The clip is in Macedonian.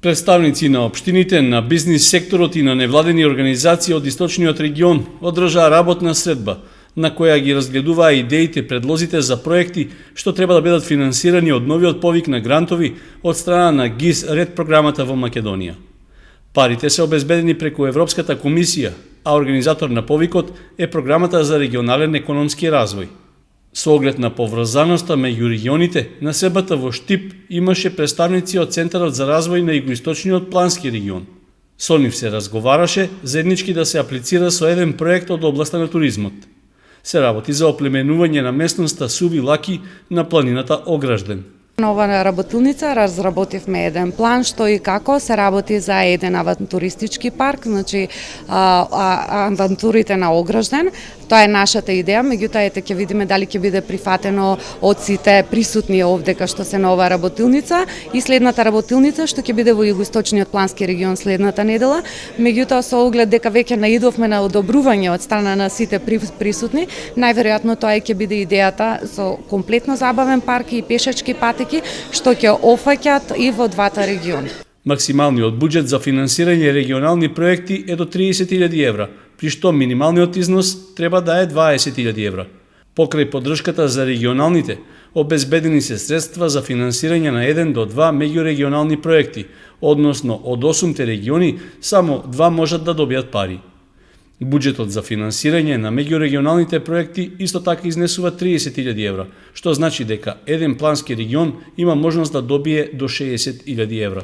Представници на општините, на бизнис секторот и на невладени организации од источниот регион одржаа работна средба, на која ги разгледуваа идеите и предлозите за проекти што треба да бидат финансирани од новиот повик на грантови од страна на ГИС Ред програмата во Македонија. Парите се обезбедени преку Европската комисија, а организатор на повикот е Програмата за регионален економски развој. Со оглед на поврзаноста меѓу регионите, на средбата во Штип имаше представници од Центарот за развој на Југоисточниот плански регион. Со нив се разговараше заеднички да се аплицира со еден проект од областа на туризмот. Се работи за оплеменување на местноста Суви Лаки на планината Огражден. На ова работилница разработивме еден план што и како се работи за еден авантуристички парк, значи авантурите на Огражден. Тоа е нашата идеја, меѓутоа ете ќе видиме дали ќе биде прифатено од сите присутни овдека што се на оваа работилница и следната работилница што ќе биде во Југоисточниот плански регион следната недела. Меѓутоа со оглед дека веќе наидовме на одобрување од страна на сите присутни, најверојатно тоа ќе биде идејата со комплетно забавен парк и пешачки патеки што ќе офаќаат и во двата региони. Максималниот буџет за финансирање регионални проекти е до 30.000 евра, при што минималниот износ треба да е 20.000 евра. Покрај поддршката за регионалните, обезбедени се средства за финансирање на 1 до 2 меѓурегионални проекти, односно од 8 региони само 2 можат да добијат пари. Буџетот за финансирање на меѓурегионалните проекти исто така изнесува 30.000 евра, што значи дека еден плански регион има можност да добие до 60.000 евра.